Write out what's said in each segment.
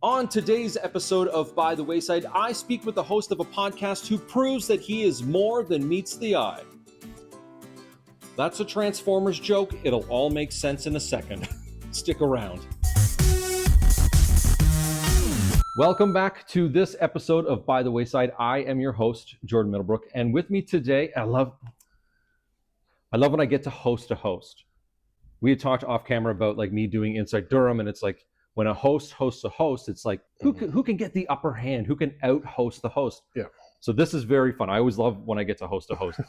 On today's episode of By the Wayside, I speak with the host of a podcast who proves that he is more than meets the eye. That's a Transformers joke. It'll all make sense in a second. Stick around. Welcome back to this episode of By the Wayside. I am your host, Jordan Middlebrook, and with me today, I love when I get to host a host. We had talked off camera about like me doing Inside Durham, and it's like when a host hosts a host, it's like who can get the upper hand, who can out-host the host. Yeah. So this is very fun. I always love when I get to host a host.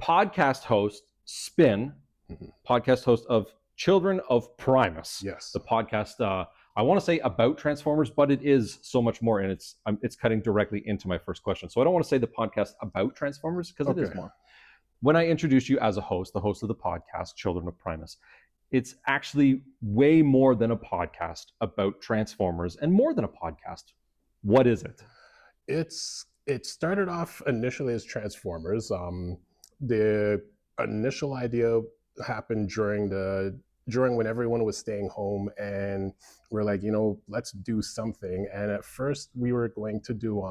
Podcast host, Spin, podcast host of Children of Primus. Yes. The podcast, I want to say about Transformers, but it is so much more, and it's cutting directly into my first question. So I don't want to say the podcast about Transformers because it is more. When I introduce you as a host, the host of the podcast, Children of Primus, it's actually way more than a podcast about Transformers and more than a podcast. What is it? It started off initially as Transformers. The initial idea happened during when everyone was staying home, and we're like, let's do something. And at first we were going to do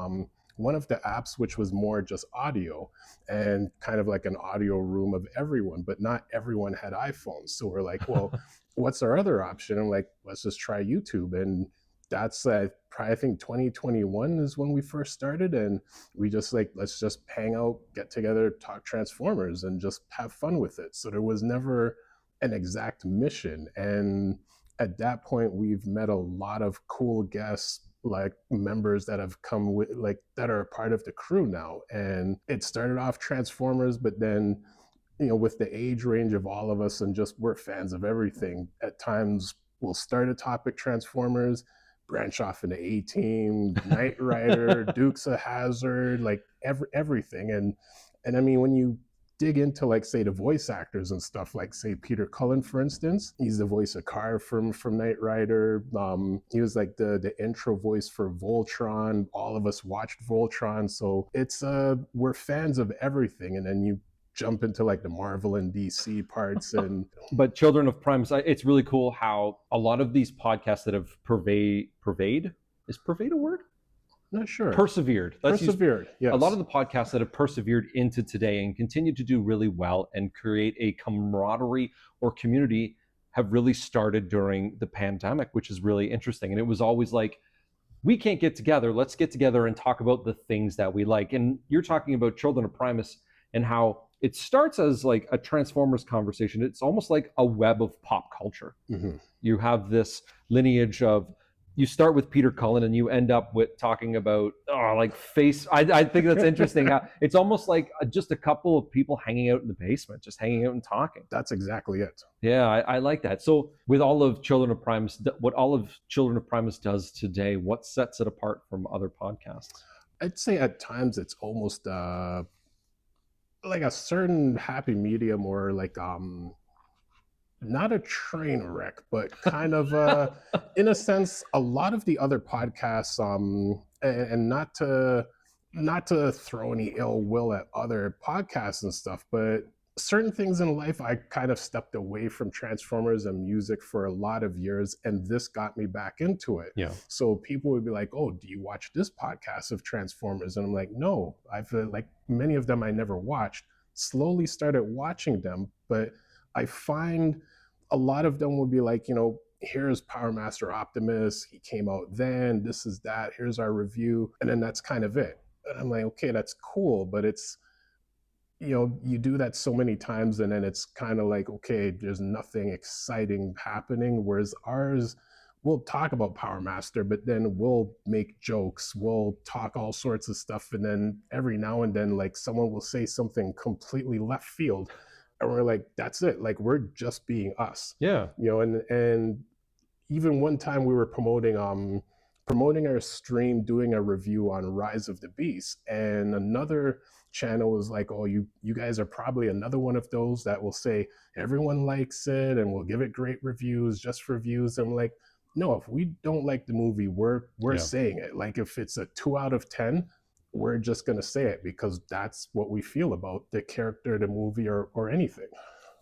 one of the apps, which was more just audio and kind of like an audio room of everyone, but not everyone had iPhones. So we're like, well, what's our other option? I'm like, let's just try YouTube. And that's probably, I think 2021 is when we first started. And we just like, let's just hang out, get together, talk Transformers and just have fun with it. So there was never an exact mission. And at that point, we've met a lot of cool guests, like members that have come with, like, that are a part of the crew now. And it started off Transformers, but then, with the age range of all of us and just we're fans of everything, at times we'll start a topic Transformers, branch off into A-Team, Knight Rider, Dukes of Hazzard, like everything. And I mean, when you dig into, like, say, the voice actors and stuff, like, say, Peter Cullen, for instance, he's the voice of Carr from Knight Rider. He was like the intro voice for Voltron. All of us watched Voltron. So it's we're fans of everything. And then you jump into like the Marvel and DC parts. And but Children of Primus, it's really cool how a lot of these podcasts that have pervade is pervade a word? Not sure. Persevered. Yes. A lot of the podcasts that have persevered into today and continue to do really well and create a camaraderie or community have really started during the pandemic, which is really interesting. And it was always like, we can't get together. Let's get together and talk about the things that we like. And you're talking about Children of Primus and how it starts as like a Transformers conversation. It's almost like a web of pop culture. Mm-hmm. You have this lineage of, you start with Peter Cullen and you end up with talking about face. I think that's interesting. It's almost like just a couple of people hanging out in the basement, just hanging out and talking. That's exactly it. Yeah, I like that. So with all of Children of Primus, what all of Children of Primus does today, what sets it apart from other podcasts? I'd say at times it's almost like a certain happy medium, or like not a train wreck, but kind of in a sense, a lot of the other podcasts, and not to throw any ill will at other podcasts and stuff, but certain things in life, I kind of stepped away from Transformers and music for a lot of years, and this got me back into it. Yeah. So people would be like, oh, do you watch this podcast of Transformers? And I'm like, no, I've like many of them I never watched, slowly started watching them, but I find a lot of them would be like, here's Power Master Optimus. He came out then, this is that, here's our review. And then that's kind of it. And I'm like, okay, that's cool. But it's, you do that so many times and then it's kind of like, okay, there's nothing exciting happening. Whereas ours, we'll talk about Power Master, but then we'll make jokes. We'll talk all sorts of stuff. And then every now and then, like, someone will say something completely left field. And we're like, that's it. Like, we're just being us. Yeah. And even one time we were promoting our stream, doing a review on Rise of the Beast. And another channel was like, oh, you guys are probably another one of those that will say everyone likes it and we'll give it great reviews just for views. I'm like, no, if we don't like the movie, we're saying it. Like, if it's a 2 out of 10, we're just going to say it because that's what we feel about the character, the movie, or anything.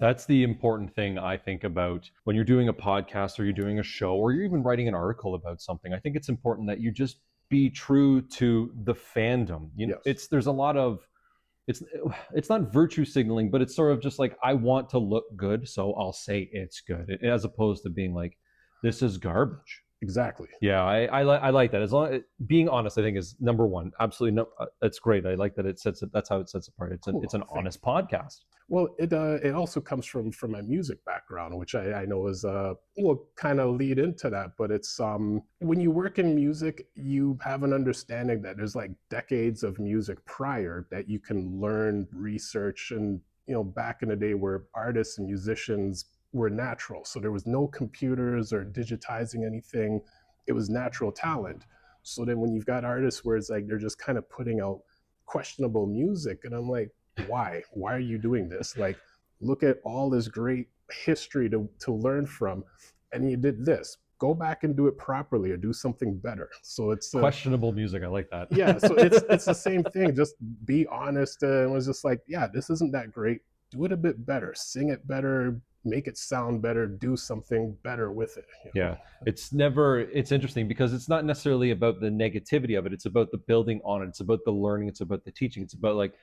That's the important thing I think about when you're doing a podcast or you're doing a show or you're even writing an article about something. I think it's important that you just be true to the fandom. You know, Yes, there's a lot of it's it's not virtue signaling, but it's sort of just like I want to look good, so I'll say it's good, as opposed to being like this is garbage. exactly. Yeah, I like that. As long being honest, I think is number one. Absolutely, no, that's great. I like that it sets it. That's how it sets apart. It's Cool. an Thank honest you. podcast. Well, it also comes from my music background, which I know is will kind of lead into that. But it's when you work in music, you have an understanding that there's like decades of music prior that you can learn, research, and back in the day where artists and musicians were natural, so there was no computers or digitizing anything. It was natural talent. So then when you've got artists where it's like they're just kind of putting out questionable music, and I'm like, why are you doing this? Like, look at all this great history to learn from, and you did this. Go back and do it properly or do something better. So it's Questionable music. I like yeah, so it's the that. same thing. Just be honest, and was just like, yeah, this isn't that great. Do it a bit better, sing it better, make it sound better, do something better with it. Yeah, it's interesting because it's not necessarily about the negativity of it. It's about the building on it. It's about the learning. It's about the teaching. It's about like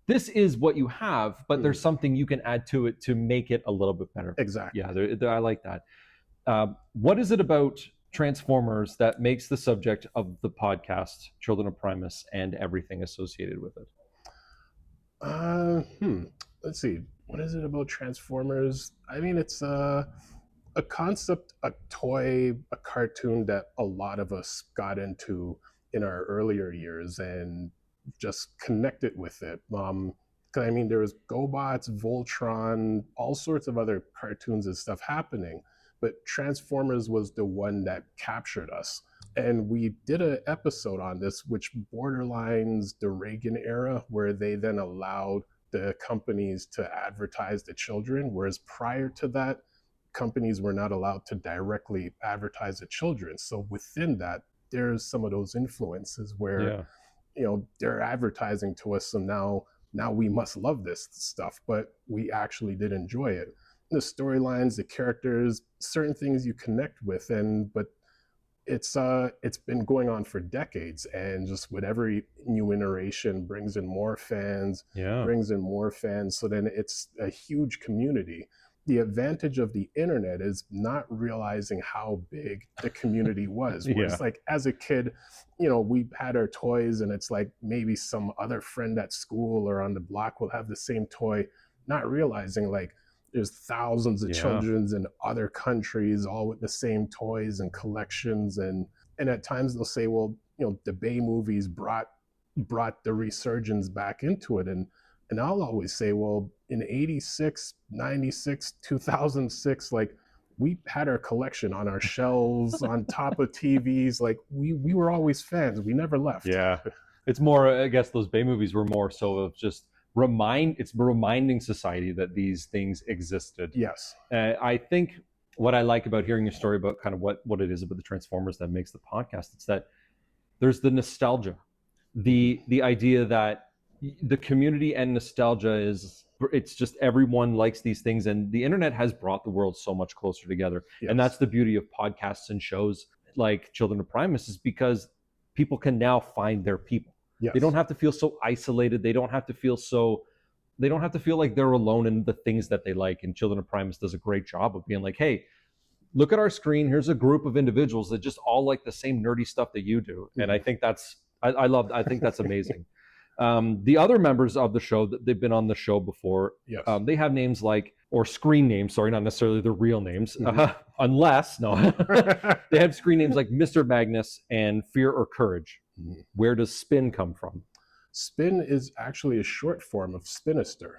this is what you have, but there's Mhm. something you can add to it to make it a little bit better. Exactly. Yeah, I like that. What is it about Transformers that makes the subject of the podcast Children of Primus and everything associated with it? Uh, hmm. Let's see. What is it about Transformers? I mean, it's a concept, a toy, a cartoon that a lot of us got into in our earlier years and just connected with it. 'Cause, I mean, there was GoBots, Voltron, all sorts of other cartoons and stuff happening, but Transformers was the one that captured us. And we did an episode on this, which borderlines the Reagan era, where they then allowed the companies to advertise the children, whereas prior to that, companies were not allowed to directly advertise the children. So within that, there's some of those influences where Yeah, they're advertising to us, so now we must love this stuff, but we actually did enjoy it. The storylines, the characters, certain things you connect with, and but it's been going on for decades, and just with every new iteration yeah, brings in more fans, so then it's a huge community. The advantage of the internet is not realizing how big the community was, yeah, whereas like as a kid, we had our toys, and it's like maybe some other friend at school or on the block will have the same toy, not realizing like there's thousands of yeah. children in other countries all with the same toys and collections, and at times they'll say, well, the Bay movies brought the resurgence back into it, and I'll always say, well, in 86, 96, 2006, like we had our collection on our shelves on top of TVs, like we were always fans, we never left. Yeah, it's more. I guess those Bay movies were more so of just It's reminding society that these things existed. Yes. I think what I like about hearing your story about kind of what it is about the Transformers that makes the podcast, it's that there's the nostalgia, Mhm. the idea that the community and nostalgia is it's just everyone likes these things, and the internet has brought the world so much closer together, and that's Yes. the beauty of podcasts and shows like Children of Primus is because people can now find their people. They don't Yes. have to feel so isolated. They don't have to feel like they're alone in the things that they like. And Children of Primus does a great job of being like, hey, look at our screen. Here's a group of individuals that just all like the same nerdy stuff that you do. And I Mhm. think I think that's amazing. The other members of the show that they've been on the show before, Yes. they have names like, or screen names, sorry, not necessarily their real names, Mhm. unless, no, they have screen names like Mr. Magnus and Fear or Courage. Mhm. Where does Spin come from? Spin is actually a short form of Spinister,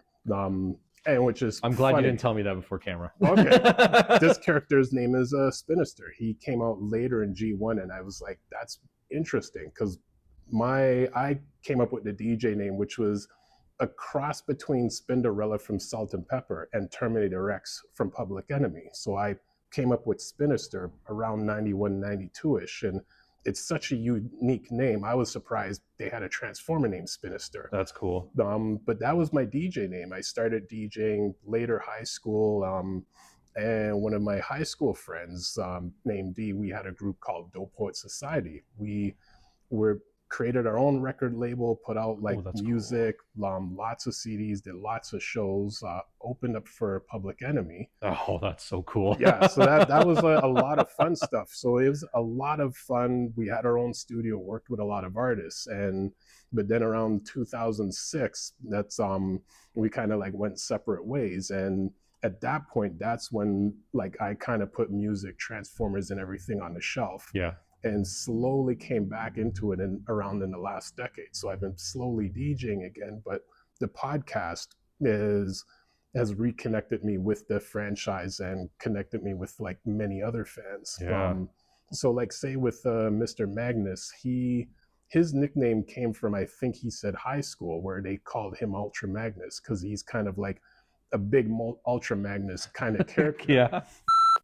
and which is I'm glad you funny. didn't tell me that before camera. Okay, this character's name is Spinister. He came out later in G1, and I was like, that's interesting because I came up with the DJ name, which was a cross between Spinderella from Salt and Pepper and Terminator X from Public Enemy. So I came up with Spinister around 91, 92 ish, and it's such a unique name. I was surprised they had a Transformer named Spinister. That's cool. But that was my DJ name. I started DJing later high school. And one of my high school friends named D, we had a group called Dope Poet Society. We were created our own record label, put out like music, lots of CDs, did lots of shows, opened up for Public Enemy. Oh, that's so cool. Yeah, so that was a lot of fun stuff. So it was a lot of fun. We had our own studio, worked with a lot of artists, but then around 2006, that's we kind of like went separate ways. And at that point, that's when like I kind of put music, Transformers, and everything on the shelf. Yeah. And slowly came back into it around in the last decade. So I've been slowly DJing again, but the podcast has reconnected me with the franchise and connected me with like many other fans. Yeah. So like say with Mr. Magnus, his nickname came from, I think he said high school, where they called him Ultra Magnus because he's kind of like a big Ultra Magnus kind of character. Yeah.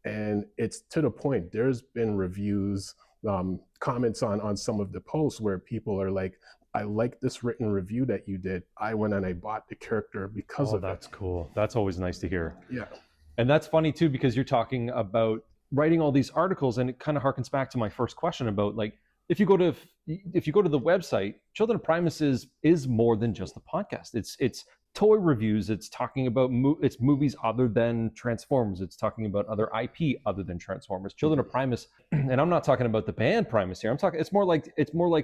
And it's to the point, there's been reviews, comments on some of the posts where people are like, I like this written review that you did. I went and I bought the character because of that's cool. That's always nice to hear. Yeah. And that's funny too, because you're talking about writing all these articles, and it kind of harkens back to my first question about like, if you go to the website, Children of Primus is more than just the podcast. It's toy reviews. It's talking about it's movies other than Transformers. It's talking about other IP other than Transformers. Children of Primus, and I'm not talking about the band Primus here. I'm talking. It's more like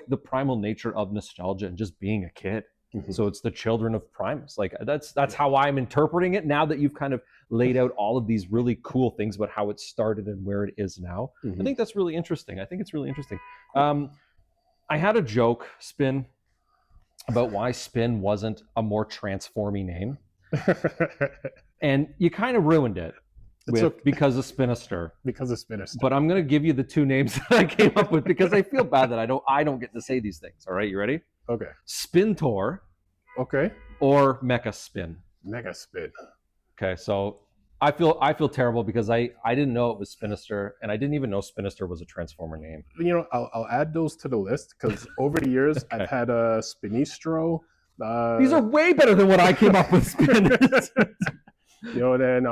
the primal nature of nostalgia and just being a kid. Mm-hmm. So it's the Children of Primus. Like that's how I'm interpreting it now that you've kind of laid out all of these really cool things about how it started and where it is now. Mm-hmm. I think that's really interesting. I think it's really interesting. I had a joke, Spin, about why Spin wasn't a more transforming name. And you kind of ruined it because of Spinister. Because of Spinister. But I'm going to give you the two names that I came up with because I feel bad that I don't get to say these things. All right, you ready? Okay. Spintor. Okay. Or Mecha Spin. Mega Spin. Okay, so I feel terrible because I didn't know it was Spinister, and I didn't even know Spinister was a Transformer name. You know, I'll add those to the list because over the years I've had a Spinistro. These are way better than what I came up with. Spin. You know, then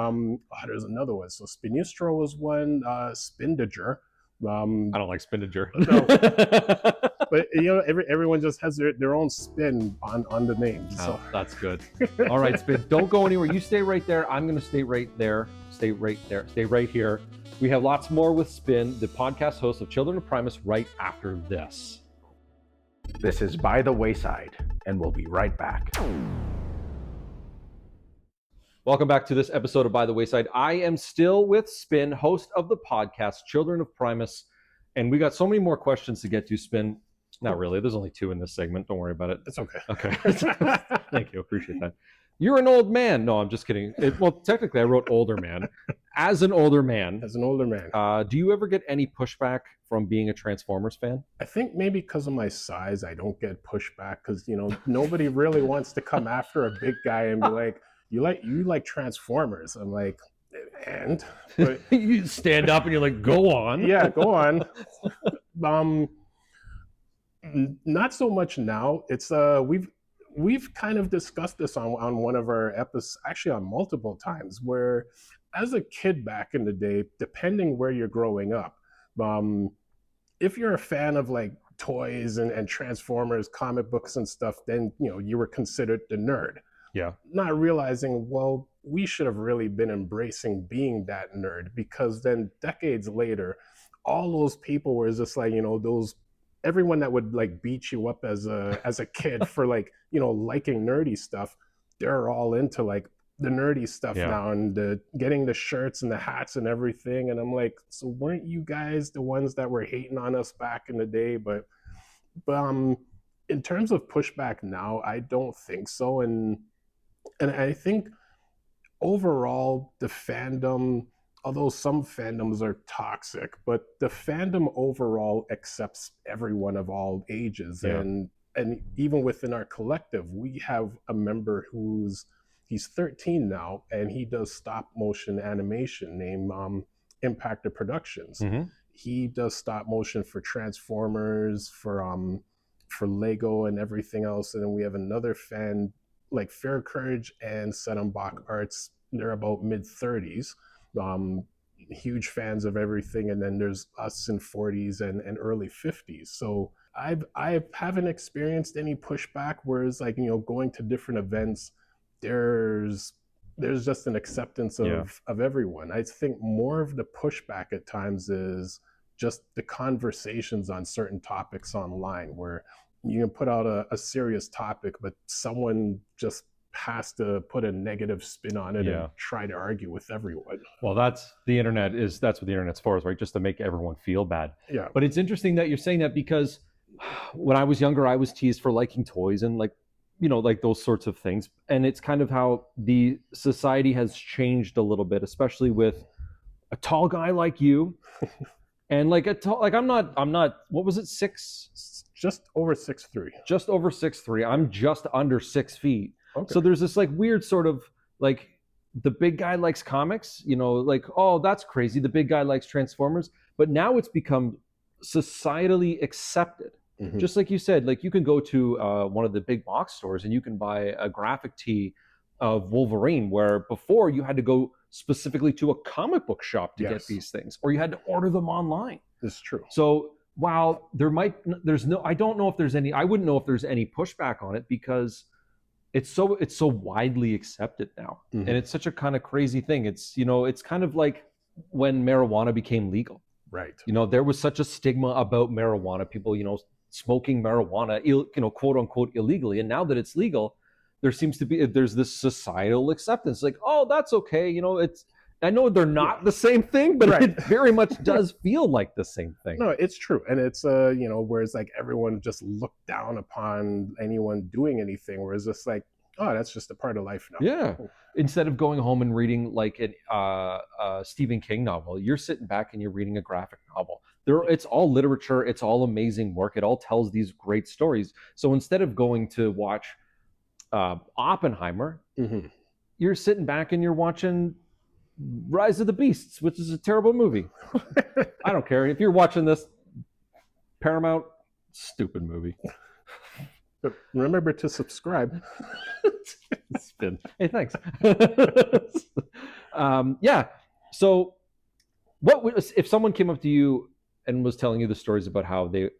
there's another one. So Spinistro was one. Spindager. I don't like Spindager. No. But you know, everyone just has their own spin on the names. So. That's good. All right, Spin. Don't go anywhere. You stay right there. I'm going to stay right there. Stay right there. Stay right here. We have lots more with Spin, the podcast host of Children of Primus, right after this. This is By the Wayside, and we'll be right back. Welcome back to this episode of By the Wayside. I am still with Spin, host of the podcast Children of Primus, and we got so many more questions to get to, Spin. Not really. There's only 2 in this segment. Don't worry about it. It's okay. Okay. Thank you. Appreciate that. You're an old man. No, I'm just kidding. Well, technically, I wrote older man. As an older man. Do you ever get any pushback from being a Transformers fan? I think maybe because of my size, I don't get pushback because, you know, nobody really wants to come after a big guy and be like, you like Transformers. I'm like, and? But, you stand up and you're like, go on. Yeah, go on. Not so much now. It's we've kind of discussed this on one of our episodes, actually on multiple times, where as a kid back in the day, depending where you're growing up, if you're a fan of like toys and Transformers, comic books and stuff, then you know you were considered the nerd. Yeah. Not realizing, well, we should have really been embracing being that nerd, because then decades later, all those people were just like, you know, everyone that would like beat you up as a kid for like, you know, liking nerdy stuff, they're all into like the nerdy stuff now and getting the shirts and the hats and everything. And I'm like, so weren't you guys the ones that were hating on us back in the day? But in terms of pushback now, I don't think so. And I think overall the fandom, although some fandoms are toxic, but the fandom overall accepts everyone of all ages. Yeah. And even within our collective, we have a member he's 13 now, and he does stop motion animation named Impactor Productions. Mm-hmm. he does stop motion for Transformers, for Lego and everything else. And then we have another fan like Fair Courage and Bach Arts. They're about mid-30s, huge fans of everything. And then there's us in 40s and early 50s. So I haven't experienced any pushback. Whereas like, you know, going to different events, there's just an acceptance of everyone. I think more of the pushback at times is just the conversations on certain topics online, where you can put out a serious topic, but someone just has to put a negative spin on it and try to argue with everyone. Well, that's what the internet's for, right? Just to make everyone feel bad. Yeah. But it's interesting that you're saying that, because when I was younger, I was teased for liking toys and like, you know, like those sorts of things. And it's kind of how the society has changed a little bit, especially with a tall guy like you. And like I'm not, what was it? Just over 6'3". Just over 6'3". I'm just under 6 feet. Okay. So there's this like weird sort of like, the big guy likes comics, you know, like, oh, that's crazy. The big guy likes Transformers. But now it's become societally accepted. Mm-hmm. Just like you said, like you can go to one of the big box stores and you can buy a graphic tee of Wolverine, where before you had to go specifically to a comic book shop to get these things, or you had to order them online. It's true. So while I don't know if there's any, I wouldn't know if there's any pushback on it, because it's so widely accepted now. Mm-hmm. And it's such a kind of crazy thing. It's, you know, it's kind of like when marijuana became legal. Right. You know, there was such a stigma about marijuana, people, you know, smoking marijuana, you know, quote unquote illegally. And now that it's legal, there's this societal acceptance. Like, oh, that's okay. You know, I know they're not the same thing, but it very much does feel like the same thing. No, it's true. And it's, you know, whereas like everyone just looked down upon anyone doing anything, whereas it's like, oh, that's just a part of life now. Yeah. Instead of going home and reading like a Stephen King novel, you're sitting back and you're reading a graphic novel. It's all literature. It's all amazing work. It all tells these great stories. So instead of going to watch Oppenheimer, mm-hmm. you're sitting back and you're watching Rise of the Beasts, which is a terrible movie. I don't care. If you're watching this, Paramount, stupid movie. But remember to subscribe. Spin. Hey, thanks. Yeah. So if someone came up to you and was telling you the stories about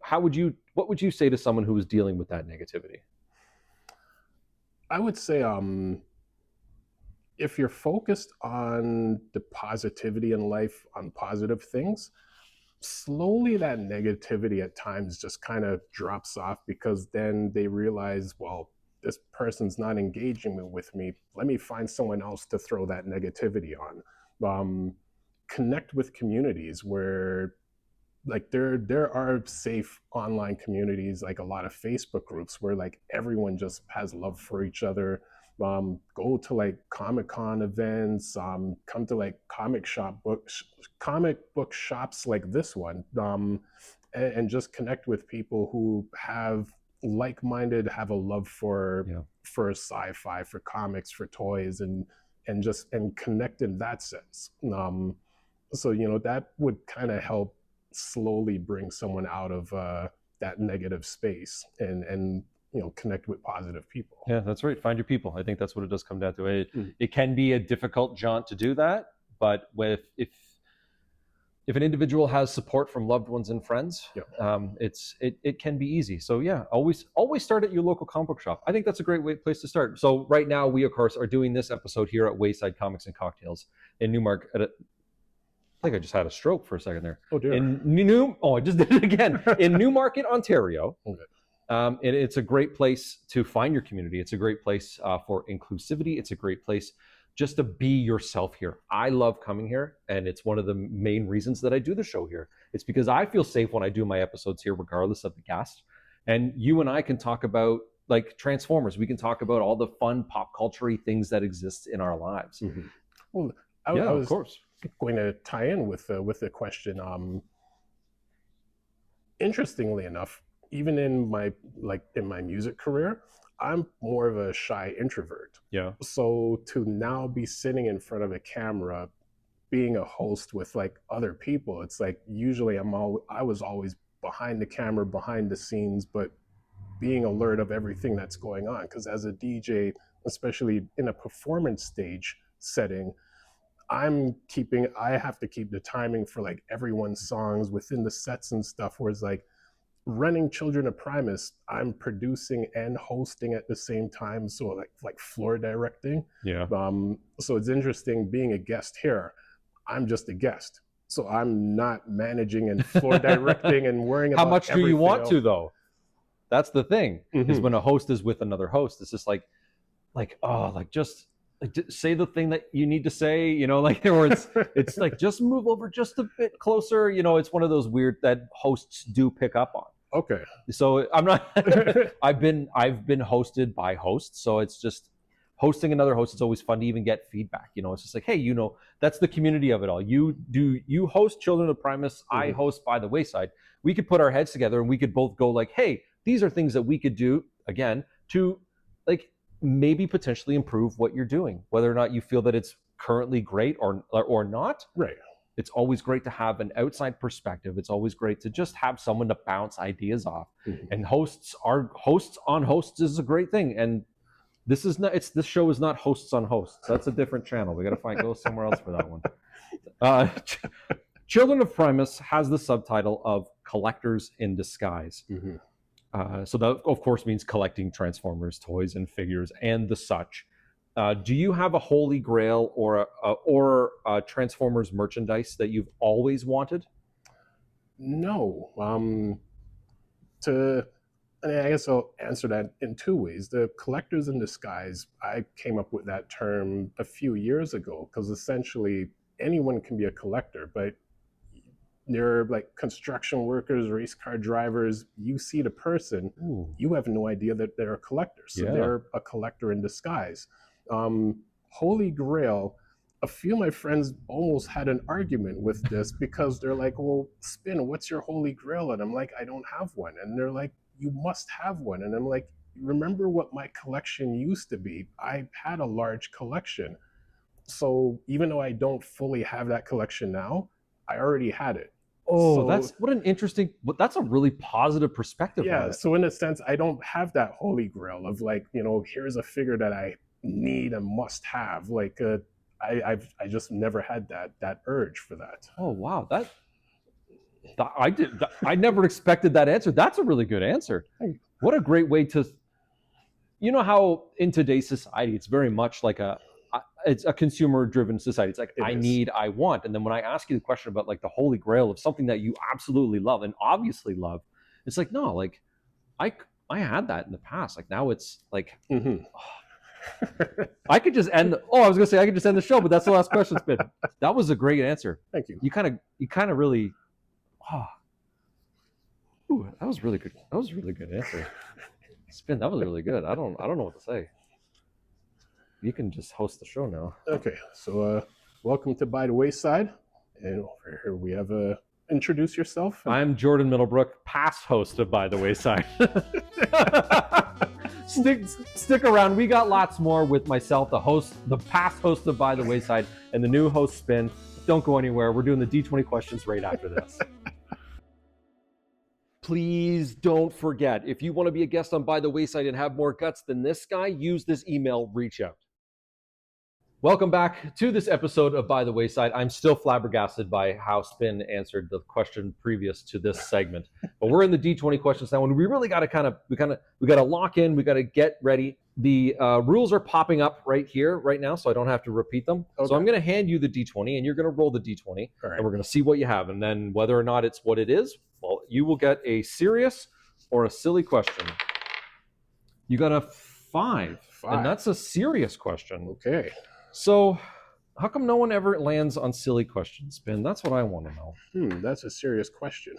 what would you say to someone who was dealing with that negativity? I would say, if you're focused on the positivity in life, on positive things, slowly that negativity at times just kind of drops off, because then they realize, well, this person's not engaging with me. Let me find someone else to throw that negativity on. Connect with communities where, like, there are safe online communities, like a lot of Facebook groups where like everyone just has love for each other. Go to like Comic-Con events, come to like comic book shops like this one, and just connect with people who have have a love for sci-fi, for comics, for toys, and connect in that sense. So, you know, that would kind of help slowly bring someone out of that negative space and you know, connect with positive people. Yeah, that's right. Find your people. I think that's what it does come down to. It can be a difficult jaunt to do that, but if an individual has support from loved ones and friends, it can be easy. So yeah, always start at your local comic book shop. I think that's a great place to start. So right now, we of course are doing this episode here at WAYSIDE Comics and Cocktails in Newmarket. I think I just had a stroke for a second there. Oh dear. I just did it again. In Newmarket, Ontario. Okay. And it's a great place to find your community. It's a great place for inclusivity. It's a great place just to be yourself here. I love coming here, and it's one of the main reasons that I do the show here. It's because I feel safe when I do my episodes here, regardless of the guest. And you and I can talk about like Transformers. We can talk about all the fun pop culture-y things that exist in our lives. Mm-hmm. Well, I was of course going to tie in with the question. Interestingly enough, even in my music career, I'm more of a shy introvert. Yeah. So to now be sitting in front of a camera, being a host with like other people, it's like usually I was always behind the camera, behind the scenes, but being alert of everything that's going on. Because as a DJ, especially in a performance stage setting, I have to keep the timing for like everyone's songs within the sets and stuff. Whereas like running Children of Primus, I'm producing and hosting at the same time. So like floor directing. Yeah. So it's interesting being a guest here. I'm just a guest. So I'm not managing and floor directing and worrying about how much do you want else. to though? That's the thing. Mhm. Is when a host is with another host, it's just like just say the thing that you need to say, you know, like, or it's like just move over just a bit closer, you know. It's one of those weird that hosts do pick up on. Okay. So I'm not I've been hosted by hosts, so it's just hosting another host. It's always fun to even get feedback, you know. It's just like, hey, you know, that's the community of it all. You host Children of Primus, I host By the Wayside. We could put our heads together and we could both go like, hey, these are things that we could do again to like maybe potentially improve what you're doing, whether or not you feel that it's currently great or not. Right. It's always great to have an outside perspective. It's always great to just have someone to bounce ideas off. And hosts on hosts is a great thing. And this show is not hosts on hosts. That's a different channel. We got to go somewhere else for that one. Children of Primus has the subtitle of Collectors in Disguise. So that, of course, means collecting Transformers toys and figures and the such. Do you have a holy grail or a Transformers merchandise that you've always wanted? No. I guess I'll answer that in two ways. The collectors in disguise, I came up with that term a few years ago because essentially anyone can be a collector, but they're like construction workers, race car drivers. You see the person, you have no idea that they're a collector. So they're a collector in disguise. Holy Grail, a few of my friends almost had an argument with this because they're like, well, Spin, what's your Holy Grail? And I'm like, I don't have one. And they're like, you must have one. And I'm like, remember what my collection used to be? I had a large collection. So even though I don't fully have that collection now, I already had it. Oh, that's a really positive perspective. Yeah. On it. So in a sense, I don't have that Holy Grail of like, you know, here's a figure that I need and must have. Like, I just never had that urge for that. Oh wow, I never expected that answer. That's a really good answer. What a great way to, you know, how in today's society it's very much like it's a consumer-driven society. It's like I want, and then when I ask you the question about like the Holy Grail of something that you absolutely love and obviously love, it's like no, like I had that in the past. Like now it's like. I could just end. I was gonna say I could just end the show, but that's the last question, Spin. That was a great answer. Thank you. You kind of really. That was really good. That was a really good answer. Spin. That was really good. I don't know what to say. You can just host the show now. Okay, so welcome to By the Wayside, and over here we have introduce yourself. I'm Jordan Middlebrook, past host of By the Wayside. Stick around. We got lots more with myself, the past host of By the Wayside, and the new host, Spin. Don't go anywhere. We're doing the D20 questions right after this. Please don't forget, if you want to be a guest on By the Wayside and have more guts than this guy, use this email, reach out. Welcome back to this episode of By the Wayside. I'm still flabbergasted by how Spin answered the question previous to this segment. But we're in the D20 questions now, and we really got to we got to lock in. We got to get ready. The rules are popping up right here, right now, so I don't have to repeat them. Okay. So I'm going to hand you the D20, and you're going to roll the D20, and we're going to see what you have. And then whether or not it's what it is, well, you will get a serious or a silly question. You got a 5. And that's a serious question. Okay. So, how come no one ever lands on silly questions, Ben? That's what I want to know. That's a serious question.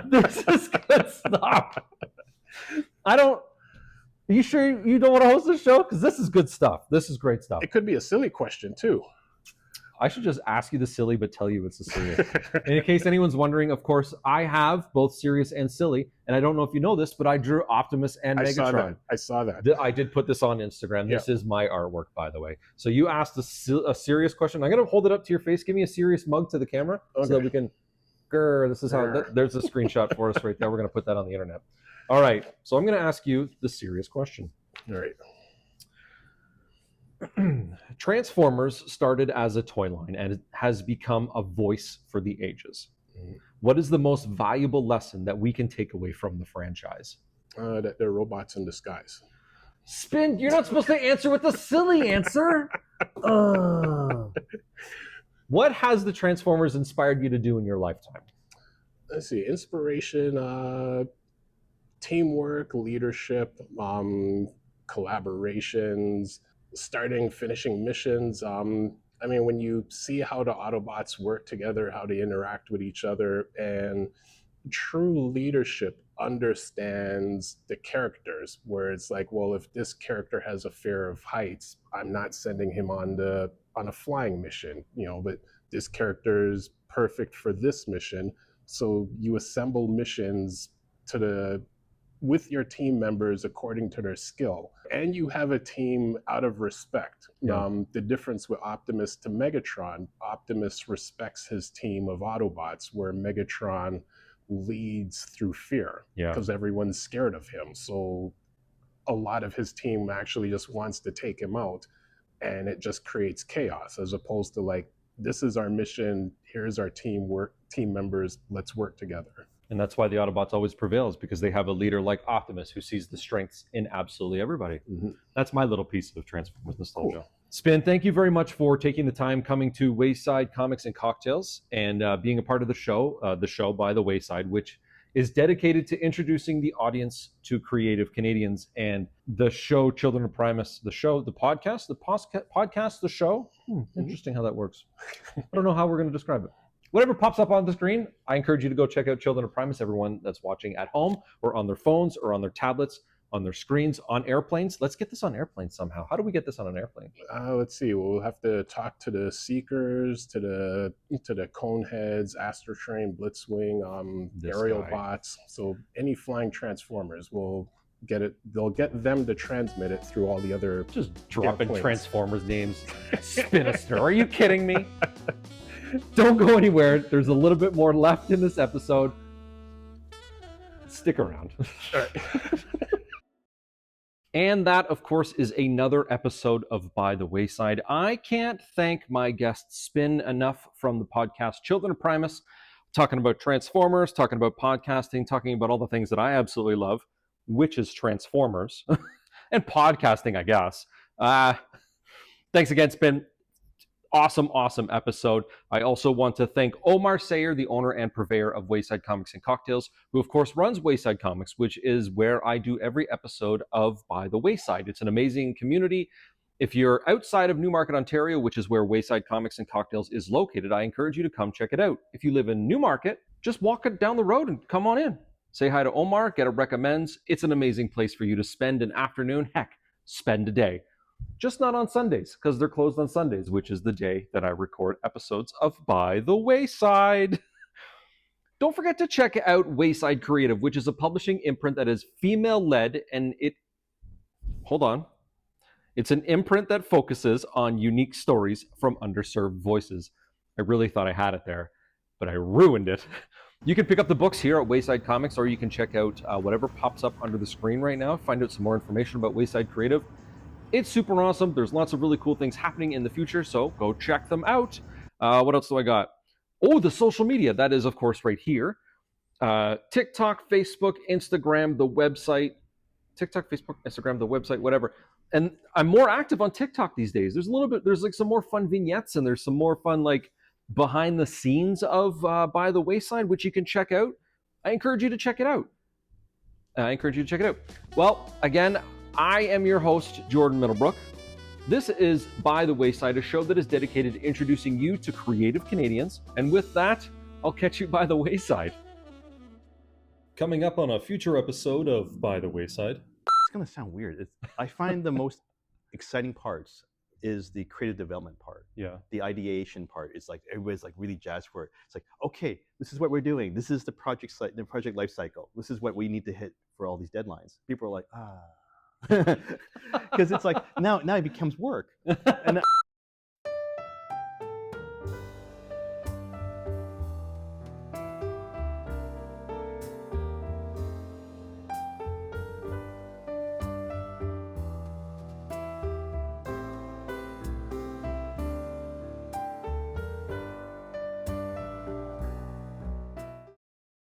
This is good stuff. Are you sure you don't want to host this show? Because this is good stuff. This is great stuff. It could be a silly question, too. I should just ask you the silly, but tell you it's the serious. In case anyone's wondering, of course, I have both serious and silly, and I don't know if you know this, but I drew Optimus and Megatron. I saw that. I did put this on Instagram. This is my artwork, by the way. So you asked a serious question. I'm going to hold it up to your face. Give me a serious mug to the camera so that we can. This is how. There's a screenshot for us right there. We're going to put that on the internet. All right. So I'm going to ask you the serious question. All right. Transformers started as a toy line and it has become a voice for the ages. What is the most valuable lesson that we can take away from the franchise? That they're robots in disguise. Spin, you're not supposed to answer with a silly answer. What has the Transformers inspired you to do in your lifetime? Let's see, inspiration, teamwork, leadership, collaborations, finishing missions. I mean, when you see how the Autobots work together, how they interact with each other, and true leadership understands the characters, where it's like, well, if this character has a fear of heights, I'm not sending him on a flying mission, but this character is perfect for this mission. So you assemble missions with your team members according to their skill, and you have a team out of respect. The difference with Optimus to Megatron, Optimus respects his team of Autobots, where Megatron leads through fear because everyone's scared of him. So a lot of his team actually just wants to take him out, and it just creates chaos, as opposed to like, this is our mission, here's our team members, let's work together. And that's why the Autobots always prevails, because they have a leader like Optimus who sees the strengths in absolutely everybody. That's my little piece of Transformers nostalgia. Cool. Spin, thank you very much for taking the time coming to Wayside Comics and Cocktails and being a part of the show By the Wayside, which is dedicated to introducing the audience to creative Canadians. And the show Children of Primus, the podcast, the show. Interesting how that works. I don't know how we're going to describe it. Whatever pops up on the screen, I encourage you to go check out Children of Primus, everyone that's watching at home or on their phones or on their tablets, on their screens, on airplanes. Let's get this on airplanes somehow. How do we get this on an airplane? Let's see. We'll have to talk to the Seekers, to the Coneheads, Astrotrain, Blitzwing, aerial bots. So any flying Transformers will get it. They'll get them to transmit it through all the other. Just dropping Transformers names. Sinister. Are you kidding me? Don't go anywhere. There's a little bit more left in this episode. Stick around. All right. And that, of course, is another episode of By the Wayside. I can't thank my guest Spin enough from the podcast Children of Primus, talking about Transformers, talking about podcasting, talking about all the things that I absolutely love, which is Transformers, and podcasting, I guess. Thanks again, Spin. Awesome episode. I also want to thank Omar Sayer, the owner and purveyor of Wayside Comics and Cocktails, who of course runs Wayside Comics, which is where I do every episode of By the Wayside. It's an amazing community. If you're outside of Newmarket, Ontario, which is where Wayside Comics and Cocktails is located, I encourage you to come check it out. If you live in Newmarket, just walk it down the road and come on in. Say hi to Omar, get a recommends. It's an amazing place for you to spend an afternoon, heck, spend a day. Just not on Sundays, because they're closed on Sundays, which is the day that I record episodes of By the Wayside. Don't forget to check out Wayside Creative, which is a publishing imprint that is female-led, and it's an imprint that focuses on unique stories from underserved voices. I really thought I had it there, but I ruined it. You can pick up the books here at Wayside Comics, or you can check out whatever pops up under the screen right now, find out some more information about Wayside Creative. It's super awesome. There's lots of really cool things happening in the future, so go check them out. What else do I got? Oh, the social media. That is, of course, right here. TikTok, Facebook, Instagram, the website. TikTok, Facebook, Instagram, the website, whatever. And I'm more active on TikTok these days. There's like some more fun vignettes, and there's some more fun like behind the scenes of By the Wayside, which you can check out. I encourage you to check it out. Well, again, I am your host, Jordan Middlebrook. This is By the Wayside, a show that is dedicated to introducing you to creative Canadians. And with that, I'll catch you by the wayside. Coming up on a future episode of By the Wayside. It's going to sound weird. I find the most exciting parts is the creative development part. Yeah. The ideation part is like everybody's like really jazzed for it. It's like, okay, this is what we're doing. This is the project life cycle. This is what we need to hit for all these deadlines. People are like, because it's like now it becomes work. And